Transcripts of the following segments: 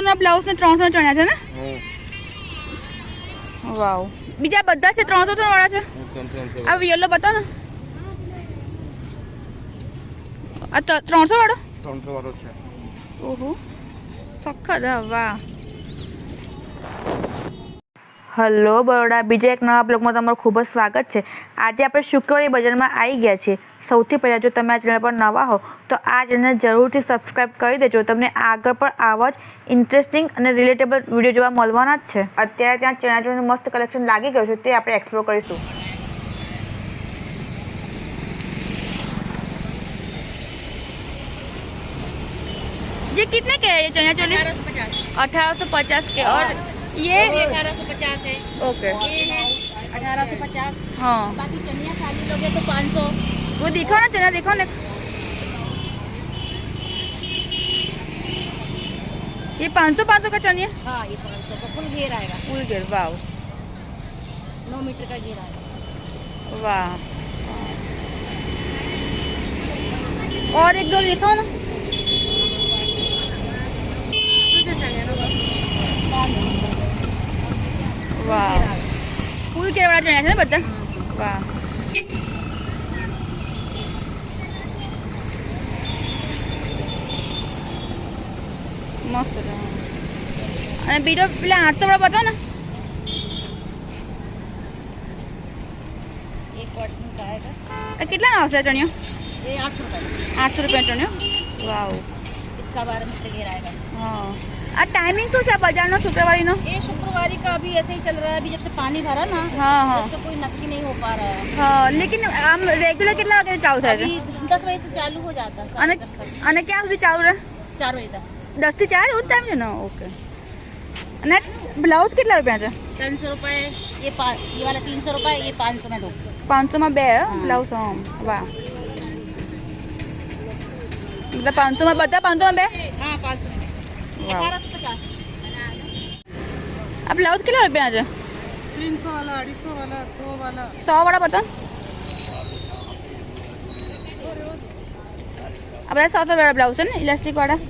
ના બ્લાઉઝ ને 300 ચણ્યા છે ને? વાવ. બીજા બધા છે 300 વાળા છે? આ યલો બતાવો ને. આ 300 વાળો? 300 વાળો છે. ઓહો સખત. વાહ. હલો બરોડા, બીજા એક નવા બ્લોગમાં તમારું ખૂબ જ સ્વાગત છે. આજે આપણે શુક્રવારે બજારમાં આવી ગયા છીએ. સૌથી પહેલાં જો તમે આ ચેનલ પર નવા હો તો આ ચેનલ જરૂરથી સબસ્ક્રાઈબ કરી દેજો. તમને આગળ પણ આવા જ ઇન્ટરેસ્ટિંગ અને રિલેટેબલ વિડીયો જોવા મળવાના જ છે. અત્યારે ત્યાં ચણાચોળીનું મસ્ત કલેક્શન લાગી ગયું છે, તે આપણે એક્સપ્લોર કરીશું. ये कितने के है ये चनिया चोली? 1850 के। और ये 1850 है। ओके, ये है 1850। हाँ बाकी चनिया खाली लोगे तो 500। वो दिखो ना चना, दिखो ना ये 500 का चनिया। हाँ ये 500 का फुल घेर आएगा। फुल घेर। वाह 9 मीटर का घेर आएगा। वाह। और एक दो दिखाओ ना। वाह फूल के वाला चनिया है ना बता। वाह मस्त है। અને બીજો પેલા 800 વાળો બતાવો ને. एक कॉटन का आएगा। કેટલા નો આવશે ચણિયો? ये 800 रुपये। 800 રૂપિયા ચણિયો। વાવ। इसका 12 मीटर घेर आएगा। હા આ ટાઈમિંગ શું છે બજારનો શુક્રવારીનો? ये शुक्रवारी का अभी ऐसे ही चल रहा है। अभी जब से पानी भरा ना, हाँ हाँ तब से कोई नक्की नहीं हो पा रहा है। હા લેકિન આમ રેગ્યુલર કેટલા વાગે ચાલુ થાય છે? अभी 10 बजे से चालू हो जाता है, અને 10 तक, અને ક્યાં સુધી ચાલુ રહે? 4 बजे तक। 10 થી 4 એવું ટાઈમ છે ને? ઓકે। અને બ્લાઉઝ કેટલા રૂપિયા છે? 300 रुपये। ये वाला 300 रुपये, ये 500 में दो। 500 માં બે બ્લાઉઝ। હા વાહ, मतलब 500 માં બધા 500 માં બે? हाँ 500 में। वाह। 1850। આ બ્લાઉઝ કેટલા રૂપિયા છે? 300 वाला, 250 वाला, 100 वाला। 100 વાળા બતાવો। આ બધા 100 વાળા બ્લાઉઝ છે ને, ઇલાસ્ટિક વાળા?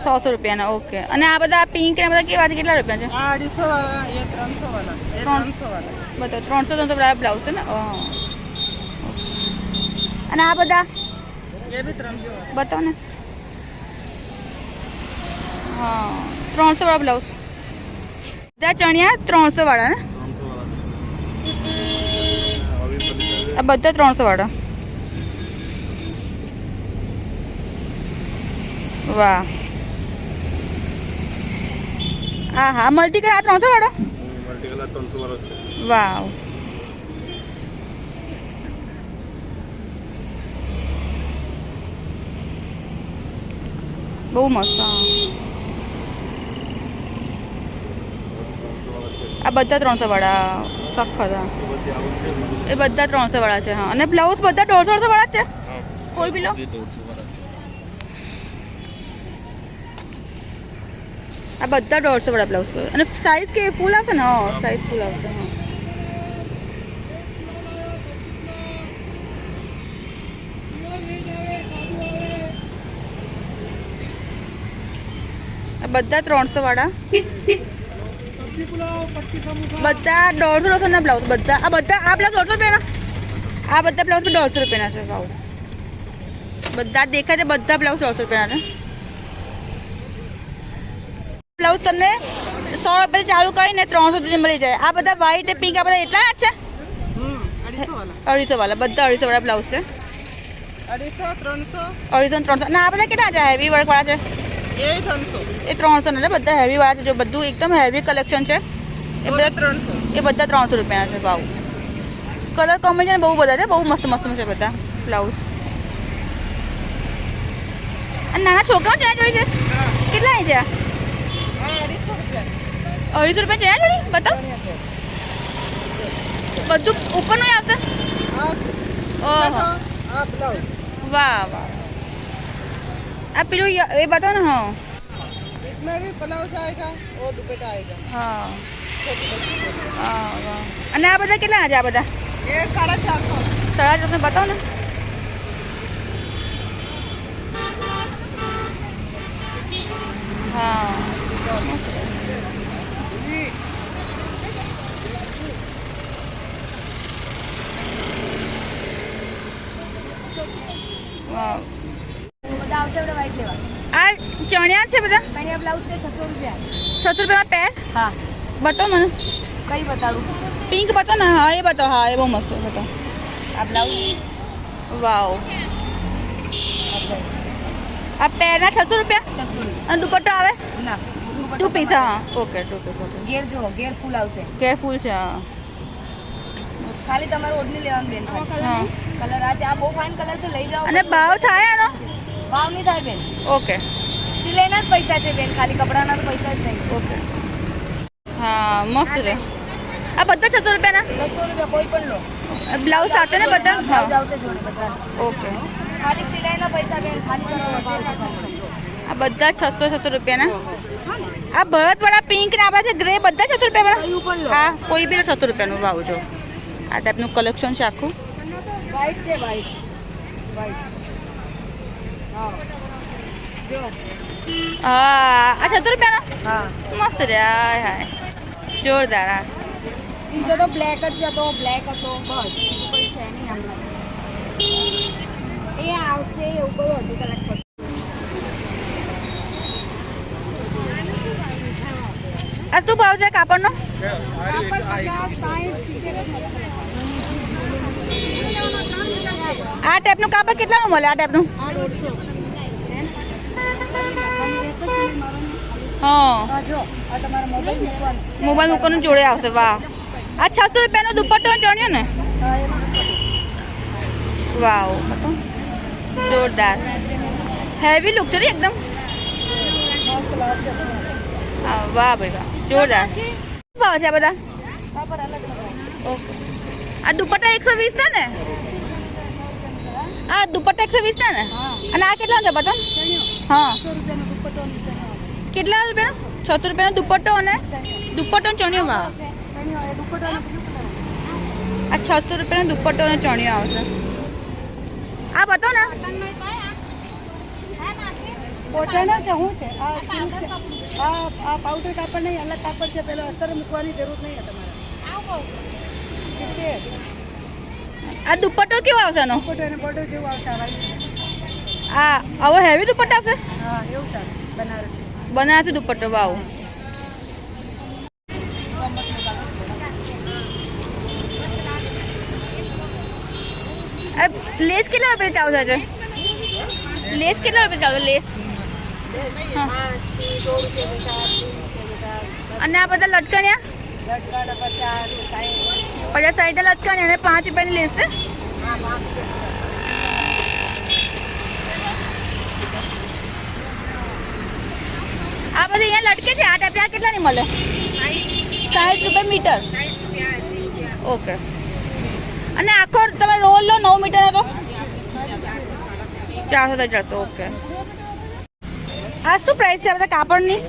100 રૂપિયાના। ઓકે। અને આ બધા પિંક ને બધા કેવા છે, કેટલા રૂપિયા છે? 250 वाला, ये 300 वाला, ये 300 वाला। બતાવો 300 વાળા બ્લાઉઝ છે ને? અને આ બધા ये भी 300 वाला। બતાવો ને। હા 300 વાળા બ્લાઉઝ। બધા ચણિયા 300 વાળા ને? આ બધા 300 વાળા। વાહ। હા હા મલ્ટી કલર 300 વાળો? મલ્ટી કલર 300 વાળો છે। વાવ। બહુ મસ્ત। આ બધા 300 વાળા સખત। એ બધા 300 વાળા છે। હા અને બ્લાઉઝ બધા 150 વાળા જ છે? કોઈ બી લો। આ બધા 150 વાળા બ્લાઉઝ છે। અને સાઈઝ કે ફૂલ આવશે ને? હા સાઈઝ ફૂલ આવશે। હા આ બધા 300 વાળા। બધા 150 ના બ્લાઉઝ બધા। આ બધા આ બ્લાઉઝ 150 રૂપિયાના? આ બધા બ્લાઉઝ 150 રૂપિયાના છે। ભાવ બધા દેખાય છે, બધા બ્લાઉઝ 150 રૂપિયાના છે। બ્લાઉઝ તમને 100 રૂપિયાથી ચાલુ કરીને 300 સુધી મળી જાય। આ બધા વ્હાઈટ પિંક આ બધા એટલા જ છે? 250 વાળા બધા 250 વાળા બ્લાઉઝ છે। 250, 300। 250 300। અને આ બધા કેટલા છે? હેવી વર્ક વાળા છે? ये 300। એ 300 ને બધા હેવી વાળા છે। જો બધું એકદમ હેવી કલેક્શન છે। એ બધા 300। એ બધા 300 રૂપિયાના છે। ભાવ કલર કોમ્બિનેશન બહુ બધા છે, બહુ મસ્ત મસ્ત છે બધા બ્લાઉઝ। અને નાના છોકરાઓ ચણિયા ચોળી છે કેટલા છે? 250 રૂપિયા ચણિયા ચોળી બતાવ। બધું ઉપરનું આવશે? ઓહો વાહ વાહ। આ પેલું એ બતાવો ને। હા इसमें भी ब्लाउज आएगा और दुपट्टा आएगा। હા હા વાહ। અને આ બધા કેટલા છે? આ બધા ये 450। 450 બતાવો ને। હા વાવ. બધા આવશે એટલે white લેવા. આ ચણિયા છે બધા ચણિયા બ્લાઉઝ છે 600 રૂપિયા. 600 રૂપિયામાં પેર હા. બતાવો મને. કઈ બતાડું? પિંક બતાવો ને. હા એ બતાવો. હા એ બહુ મસ્ત છે. બતાવો. આ બ્લાઉઝ. વાવ. આ પેરના 600 રૂપિયા 600 રૂપિયા. અને દુપટ્ટો આવે ના. 2 પીસ. હા ઓકે 2 પીસ. ઓકે ઘેર જો ઘેર ફૂલ આવશે. કેરફુલ છે. હા ખાલી તમારે ઓઢણી લેવાનું બેન. હા. કલર આ છે. આ બહુ ફાઇન કલર છે. લઈ જાઓ. અને ભાવ થાય એનો? ભાવ નહીં થાય બેન. ઓકે સિલાઈના જ પૈસા છે બેન. ખાલી કપડાના તો પૈસા જ નહીં. ઓકે. હા મસ્ત છે. આ બધા 600 રૂપિયાના 600 રૂપિયા કોઈ પણ લો. બ્લાઉઝ સાથે ને બધા? બ્લાઉઝ હા આવશે જોડે બધા. ઓકે. ખાલી સિલાઈના પૈસા બેન. ખાલી તમારો ભાવ છે. આ બધા 600 રૂપિયાના. આ ભરતવાળા પિંક ને આ છે ગ્રે બધા 600 રૂપિયાના. કયું પણ લો. હા કોઈ બી 600 રૂપિયાનું ભાવ જો. આ ટાઈપનું કલેક્શન છે આખું. વ્હાઈટ છે વ્હાઈટ. વ્હાઈટ. હા. જો. હા આ 600 રૂપિયાનો હા. મસ્ત છે. હાય હાય જોરદાર. હા બીજો તો બ્લેક જ હતો. બ્લેક હતો બસ. બીજું કોઈ છે નહીં આમાં. એ આવશે એવું કોઈ અડધી કલાક પછી. આ શું ભાવ છે કાપડનો? આ ટાઈપનું કાપડ કેટલાનું મળે? આ ટાઈપનું હા જો આ તમારો મોબાઈલ મૂકવાનો. મોબાઈલ મૂકવાનું જોડે આવશે. વાહ. આ 600 રૂપિયાનો દુપટ્ટો ચણ્યો ને? વાવ જોરદાર. હેવી લુક છે ને એકદમ. મસ્ત લાગે છે. હા વાહ ભાઈ વાહ જોરદાર. શું ભાવ છે આ બધા? કાપડ અલગ અલગ. ઓકે. આ દુપટ્ટા 120 છે ને? આ દુપટ્ટા 120 છે ને? અને આ કેટલા છે બતાવો? હા 100 રૂપિયાનો દુપટ્ટો અને ચણિયો. કેટલા રૂપિયાનો? 600 રૂપિયાનો દુપટ્ટો અને દુપટ્ટો અને ચણિયો. વાહ. ચણિયો એ દુપટ્ટો અને બ્લુ કલર. આ 600 રૂપિયાનો દુપટ્ટો અને ચણિયો આવશે. આ બતાવો ને. કોટન છે શું છે? આ સિલ્ક છે. આ પાઉડર કાપડ નહીં. અલગ કાપડ છે. પેલો અસ્તર મૂકવાની જરૂર નહીં તમારે. 70. આ દુપટ્ટો કેવો આવશે એનો? દુપટ્ટો અને બોર્ડર જેવું આવશે. આ white. આ આવો હેવી દુપટ્ટો આવશે? હા એવું છે. બનારસી. બનારસી દુપટ્ટો. વાવ. આ લેસ કેટલા રૂપિયા ચાલુ છે? લેસ કેટલા રૂપિયા ચાલુ? લેસ હા. 100 રૂપિયા. અને આ બધા લટકણ્યા લટકાના 50 60. 50 60 લટકણ્યા અને 5 રૂપિયાની લેસ છે. આ બધી અહીંયા લટકે છે. આ ટાઈપ આ કેટલાની મળે? 60 રૂપિયા મીટર. ઓકે. અને આખો તમે રોલ લો 9 મીટરનો તો 400 થી 400. ઓકે. આ શું પ્રાઇસ છે આ બધા કાપડની?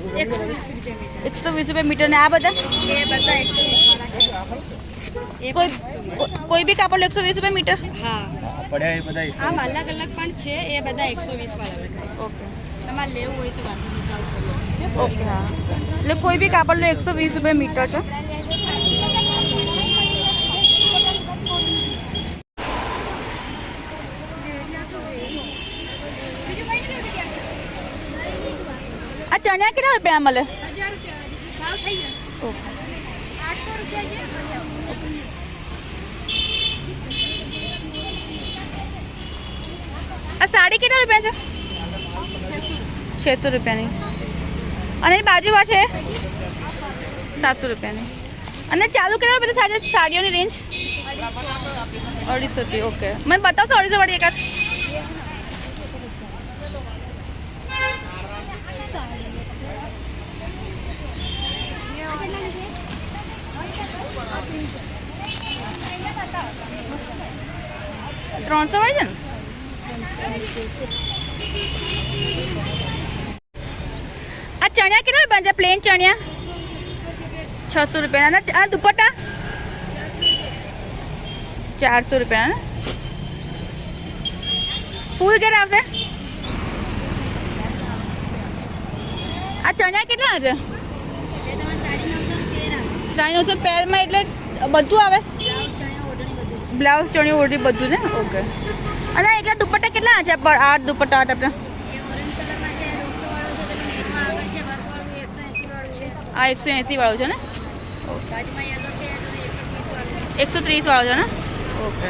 120 રૂપિયા મીટર. ને આ બધા એ બધા 120 કોઈ બી કાપડ 120 રૂપિયા મીટર? હા. પડ્યા એ બધા આમ અલગ અલગ પણ છે. એ બધા 120 વાળા લખાય. ઓકે તમારે લેવું હોય તો વાંધો નહીં. ભાવ કરી લો. ઓકે. હા એટલે કોઈ બી કાપડનો 120 રૂપિયા મીટર છે. આ ચણિયા કેટલા રૂપિયા મળે? ઓકે. આ સાડી કેટલા રૂપિયા છે? 600 રૂપિયાની. અને એની બાજુમાં છે 700 રૂપિયાની. અને ચાલુ કેટલા રૂપિયા થાય છે સાડીઓની રેન્જ? 250 થી. ઓકે. મને બતાવશો 250 વાળી એકાદ? ત્રણસો વાળી છે ને? આ ચણિયા કેટલા રૂપિયા છે? પ્લેન ચણિયા 600 રૂપિયા. અને આ દુપટ્ટા 400 રૂપિયા. ફૂલ ઘેર આવશે? આ ચણિયા કેટલા છે? ₹950 પેરમાં એટલે બધું આવે બ્લાઉઝ ચણિયો ઓઢણી બધું ને ઓકે અને એટલા દુપટ્ટા કેટલા છે પર આ દુપટ્ટા આ ટાઈપના આ 180 વાળું છે ને 130 વાળો છે ને ઓકે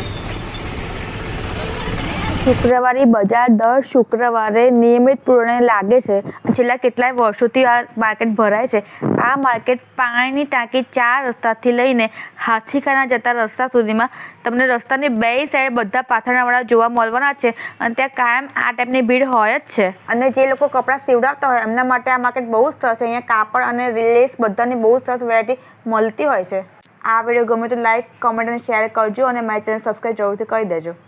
શુક્રવારે બજાર દર શુક્રવારે નિયમિત પૂર્ણે લાગે છે છેલ્લા કેટલાય વર્ષોથી આ માર્કેટ ભરાય છે આ માર્કેટ પાણીની ટાંકી 4 રસ્તાથી લઈને હાથીખાના જતા રસ્તા સુધીમાં તમને રસ્તાની બે સાઈડ બધા પાથરણાવાળા જોવા મળવાના છે અને ત્યાં કાયમ આ ટાઈપની ભીડ હોય જ છે અને જે લોકો કપડાં સીવડાવતા હોય એમના માટે આ માર્કેટ બહુ જ સરસ છે અહીંયા કાપડ અને લેસ બધાની બહુ સરસ વેરાયટી મળતી હોય છે આ વિડીયો ગમે તો લાઈક કમેન્ટ અને શેર કરજો અને મારી ચેનલ સબસ્ક્રાઈબ જરૂરથી કરી દેજો